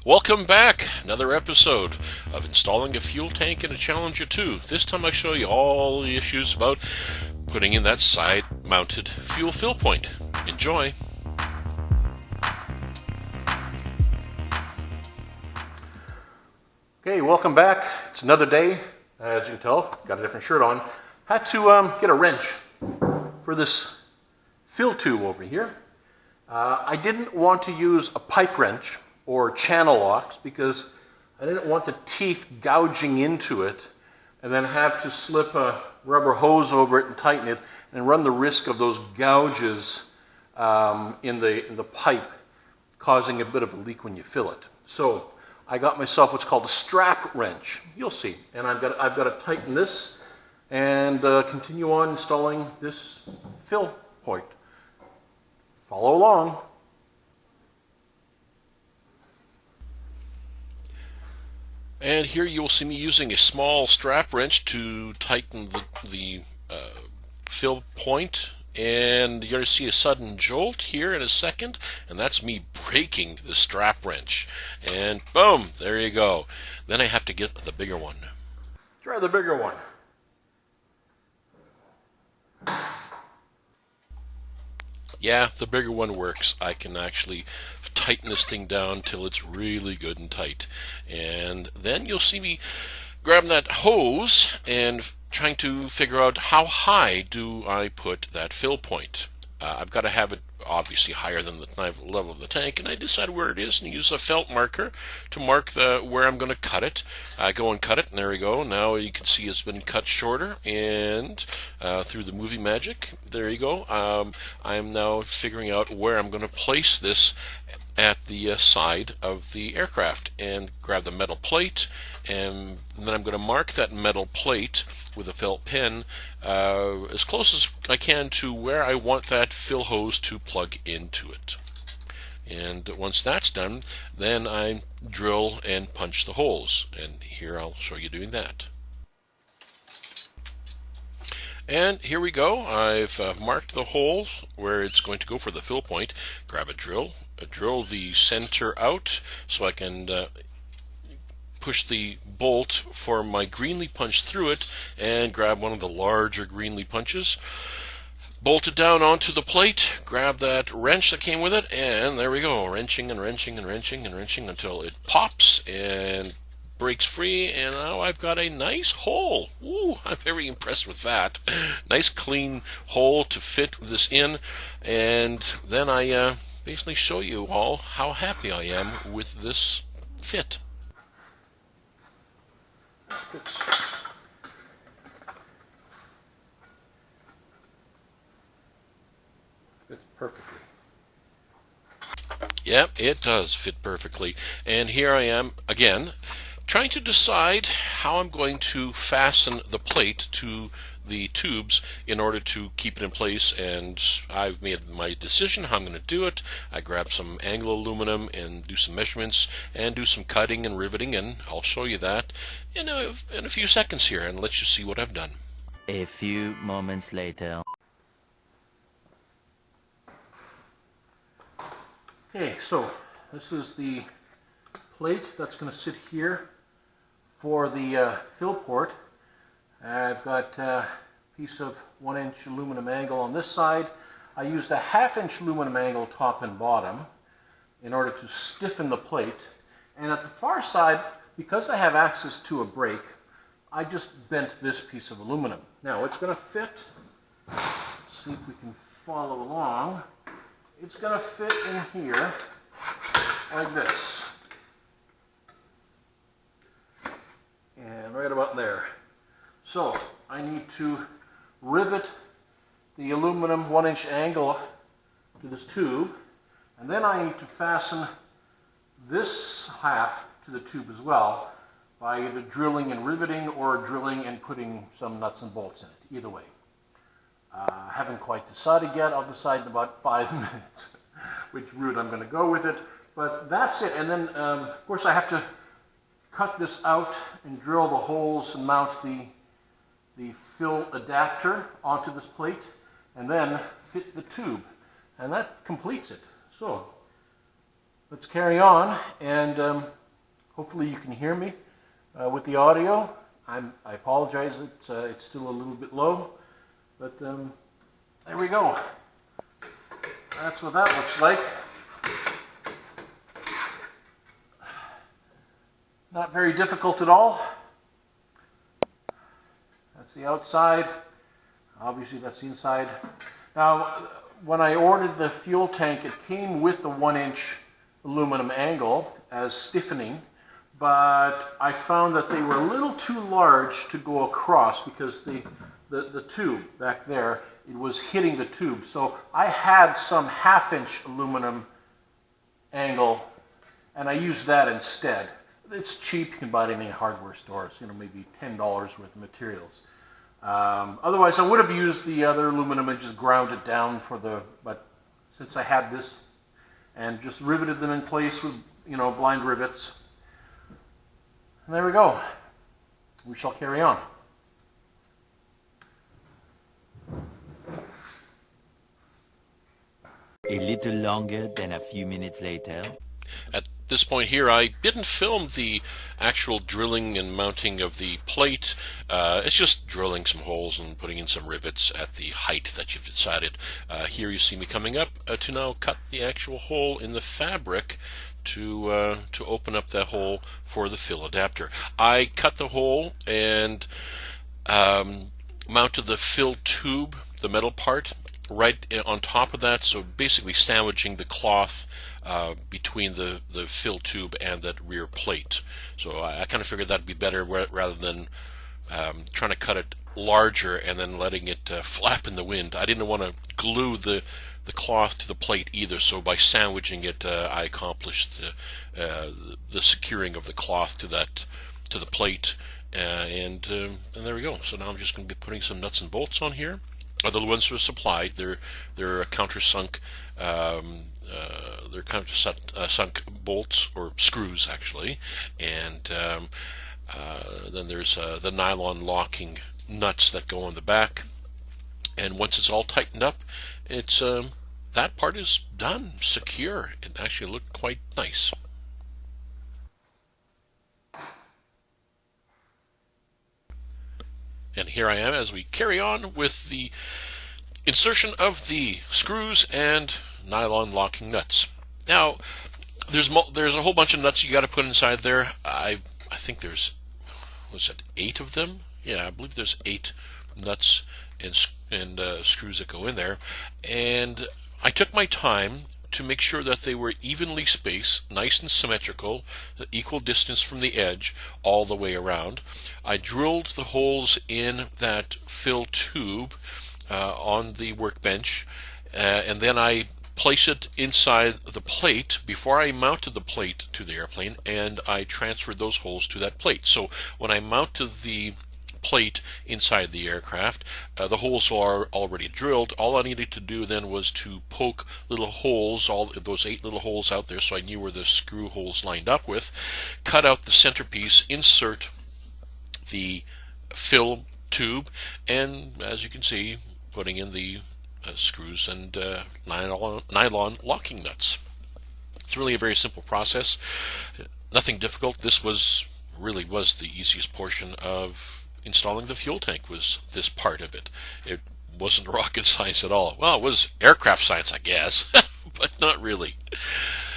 Welcome back! Another episode of installing a fuel tank in a Challenger 2. This time I show you all the issues about putting in that side-mounted fuel fill point. Enjoy! Okay, welcome back. It's another day. As you can tell, got a different shirt on. Had to get a wrench for this fill tube over here. I didn't want to use a pipe wrench or channel locks because I didn't want the teeth gouging into it and then have to slip a rubber hose over it and tighten it and run the risk of those gouges in the pipe causing a bit of a leak when you fill it. So I got myself what's called a strap wrench. You'll see. And I've got to tighten this and continue on installing this fill point. Follow along. And here you'll see me using a small strap wrench to tighten the fill point. And you're going to see a sudden jolt here in a second, and that's me breaking the strap wrench. And boom, there you go. Then I have to get the bigger one. Try the bigger one. Yeah, the bigger one works. I can actually tighten this thing down till it's really good and tight. And then you'll see me grabbing that hose and trying to figure out how high do I put that fill point. I've got to have it obviously higher than the level of the tank, and I decide where it is and use a felt marker to mark where I'm going to cut it. I go and cut it, and there we go. Now you can see it's been cut shorter, and through the movie magic, there you go. I'm now figuring out where I'm going to place this at the side of the aircraft, and grab the metal plate, and then I'm going to mark that metal plate with a felt pen as close as I can to where I want that fill hose to plug into it. And once that's done, then I drill and punch the holes, and here I'll show you doing that. And here we go. I've marked the holes where it's going to go for the fill point. Grab a drill the center out so I can push the bolt for my greenly punch through it, and grab one of the larger greenly punches. Bolt it down onto the plate, grab that wrench that came with it, and there we go, wrenching and wrenching and wrenching and wrenching until it pops and breaks free, and now I've got a nice hole. Ooh, I'm very impressed with that. Nice clean hole to fit this in, and then I basically show you all how happy I am with this fit. Fits perfectly. Yep, it does fit perfectly. And here I am again trying to decide how I'm going to fasten the plate to the tubes in order to keep it in place, and I've made my decision how I'm going to do it. I grab some angle aluminum and do some measurements and do some cutting and riveting, and I'll show you that in a few seconds here and let you see what I've done. A few moments later. Okay, so this is the plate that's going to sit here for the fill port. I've got a piece of 1-inch aluminum angle on this side. I used a 1/2-inch aluminum angle top and bottom in order to stiffen the plate. And at the far side, because I have access to a brake, I just bent this piece of aluminum. Now it's going to fit. Let's see if we can follow along. It's going to fit in here like this. And right about there. So I need to rivet the aluminum 1-inch angle to this tube, and then I need to fasten this half to the tube as well by either drilling and riveting or drilling and putting some nuts and bolts in it, either way. Haven't quite decided yet. I'll decide in about 5 minutes which route I'm going to go with it, but that's it. And then of course I have to cut this out and drill the holes and mount the fill adapter onto this plate, and then fit the tube, and that completes it. So let's carry on, and hopefully you can hear me with the audio. I apologize, it's still a little bit low, but there we go. That's what that looks like. Not very difficult at all. That's the outside. Obviously that's the inside. Now, when I ordered the fuel tank, it came with the 1-inch aluminum angle as stiffening, but I found that they were a little too large to go across because the tube back there, it was hitting the tube. So I had some 1/2-inch aluminum angle, and I used that instead. It's cheap, you can buy it in any hardware stores, maybe $10 worth of materials. Otherwise, I would have used the other aluminum and just ground it down but since I had this and just riveted them in place with, blind rivets. And there we go. We shall carry on. A little longer than a few minutes later. At this point here, I didn't film the actual drilling and mounting of the plate. It's just drilling some holes and putting in some rivets at the height that you've decided. Here you see me coming up to now cut the actual hole in the fabric to open up that hole for the fill adapter. I cut the hole and mounted the fill tube, the metal part, right on top of that, so basically sandwiching the cloth between the fill tube and that rear plate. So I kind of figured that'd be better rather than trying to cut it larger and then letting it flap in the wind. I didn't want to glue the cloth to the plate either, so by sandwiching it, I accomplished the securing of the cloth to the plate, and there we go. So now I'm just going to be putting some nuts and bolts on here. The ones that are supplied, they're countersunk. They're countersunk bolts or screws actually, and then there's the nylon locking nuts that go on the back. And once it's all tightened up, it's that part is done, secure. It actually looked quite nice. And here I am as we carry on with the insertion of the screws and nylon locking nuts. Now, there's a whole bunch of nuts you got to put inside there. I think there's, what's that, 8 of them? Yeah, I believe there's 8 nuts and screws that go in there. And I took my time to make sure that they were evenly spaced, nice and symmetrical, equal distance from the edge all the way around. I drilled the holes in that fill tube on the workbench, and then I placed it inside the plate before I mounted the plate to the airplane, and I transferred those holes to that plate. So when I mounted the plate inside the aircraft, the holes are already drilled. All I needed to do then was to poke little holes, all those 8 little holes out there, so I knew where the screw holes lined up with, cut out the centerpiece, insert the fill tube, and as you can see, putting in the screws and nylon locking nuts. It's really a very simple process, nothing difficult. This really was the easiest portion of installing the fuel tank, was this part of it. It wasn't rocket science at all. Well, it was aircraft science, I guess, but not really.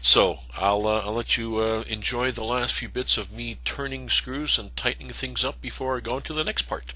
So I'll let you enjoy the last few bits of me turning screws and tightening things up before I go into the next part.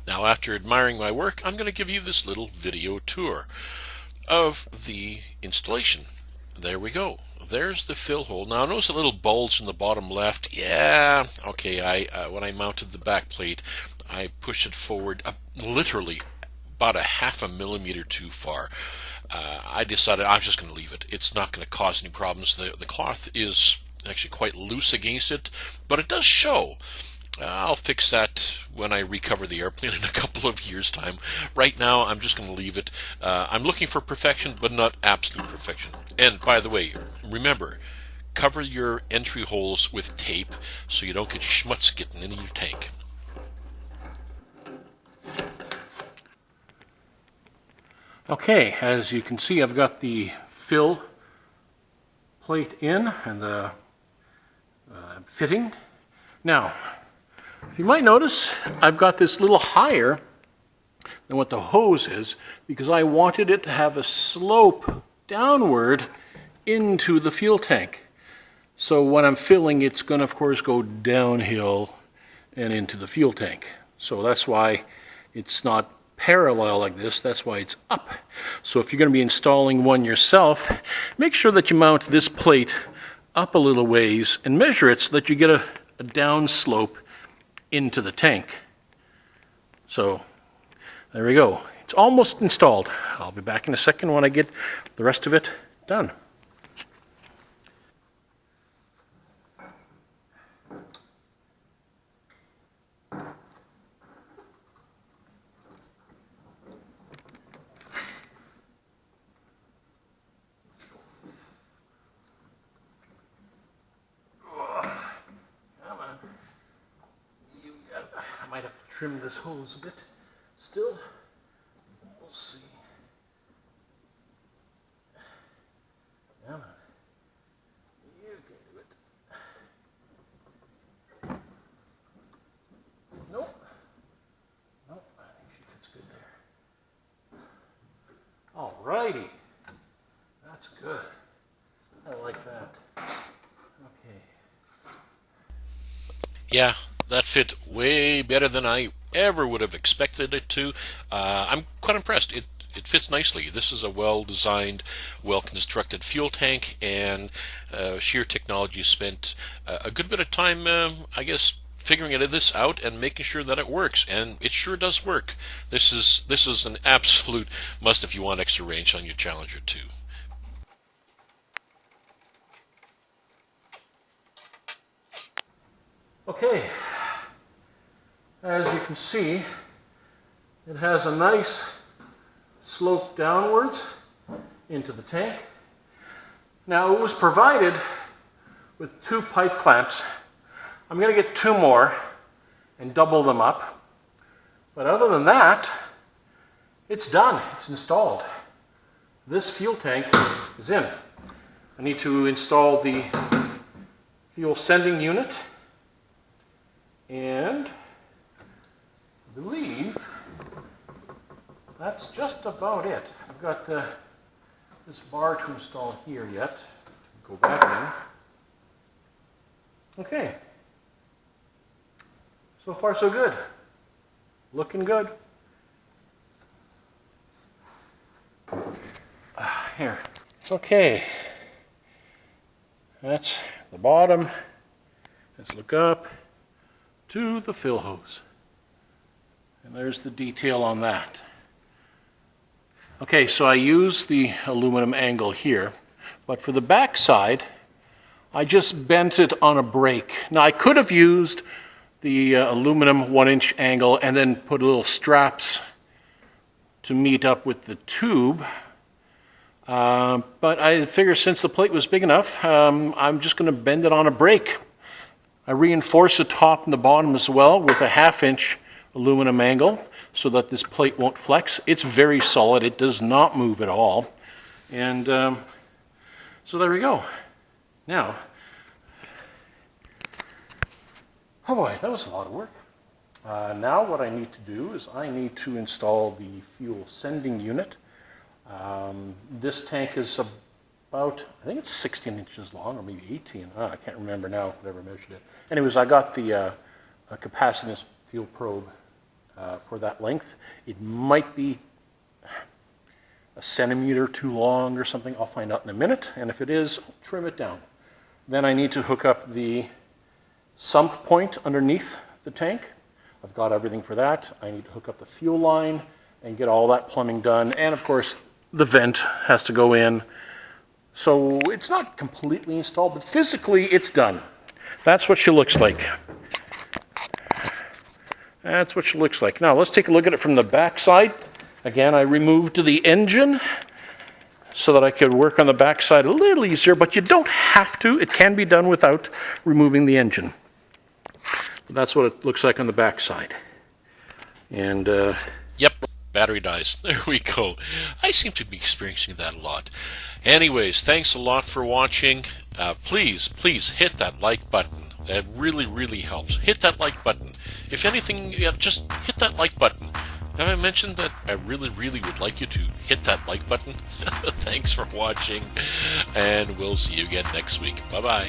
Now, after admiring my work, I'm going to give you this little video tour of the installation. There we go. There's the fill hole. Now notice a little bulge in the bottom left. Yeah, okay, when I mounted the back plate, I pushed it forward literally about a 1/2 millimeter too far. I decided I'm just going to leave it. It's not going to cause any problems. The cloth is actually quite loose against it, but it does show. I'll fix that when I recover the airplane in a couple of years' time. Right now, I'm just going to leave it. I'm looking for perfection, but not absolute perfection. And by the way, remember, cover your entry holes with tape so you don't get schmutz getting into your tank. Okay, as you can see, I've got the fill plate in and the fitting. Now, you might notice I've got this little higher than what the hose is because I wanted it to have a slope downward into the fuel tank. So when I'm filling, it's going to, of course, go downhill and into the fuel tank. So that's why it's not parallel like this, that's why it's up. So if you're going to be installing one yourself, make sure that you mount this plate up a little ways and measure it so that you get a down slope into the tank. So there we go. It's almost installed. I'll be back in a second when I get the rest of it done. I might have to trim this hose a bit still. We'll see. Come on. You can do it. Nope. Nope. I think she fits good there. Alrighty. That's good. I like that. Okay. Yeah, that fit way better than I ever would have expected it to. I'm quite impressed. It fits nicely. This is a well-designed, well-constructed fuel tank, and Sheer Technology spent a good bit of time, I guess, figuring this out and making sure that it works, and it sure does work. This is an absolute must if you want extra range on your Challenger 2. Okay, as you can see, it has a nice slope downwards into the tank. Now it was provided with 2 pipe clamps. I'm going to get 2 more and double them up. But other than that, it's done. It's installed. This fuel tank is in. I need to install the fuel sending unit. And I believe that's just about it. I've got this bar to install here yet. Go back in. Okay. So far so good. Looking good. Here. Okay. That's the bottom. Let's look up to the fill hose. And there's the detail on that. Okay, so I use the aluminum angle here, but for the back side, I just bent it on a brake. Now I could have used the aluminum 1-inch angle and then put little straps to meet up with the tube. But I figured since the plate was big enough, I'm just going to bend it on a brake. I reinforce the top and the bottom as well with a 1/2-inch aluminum angle so that this plate won't flex. It's very solid. It does not move at all. And so there we go. Now, oh boy, that was a lot of work. Now what I need to do is I need to install the fuel sending unit. This tank is about, I think it's 16 inches long, or maybe 18. I can't remember now, whatever measured it. Anyways, I got the capacitance fuel probe for that length. It might be a centimeter too long or something. I'll find out in a minute, and if it is, I'll trim it down. Then I need to hook up the sump point underneath the tank. I've got everything for that. I need to hook up the fuel line and get all that plumbing done, and of course the vent has to go in. So it's not completely installed, but physically it's done. That's what she looks like. That's what she looks like. Now let's take a look at it from the back side. Again, I removed the engine so that I could work on the back side a little easier, but you don't have to. It can be done without removing the engine. That's what it looks like on the back side. And Yep, battery dies. There we go. I seem to be experiencing that a lot. Anyways, thanks a lot for watching. Please hit that like button. That really helps. Hit that like button. If anything, just hit that like button. Have I mentioned that I really would like you to hit that like button? Thanks for watching, and we'll see you again next week. Bye-bye.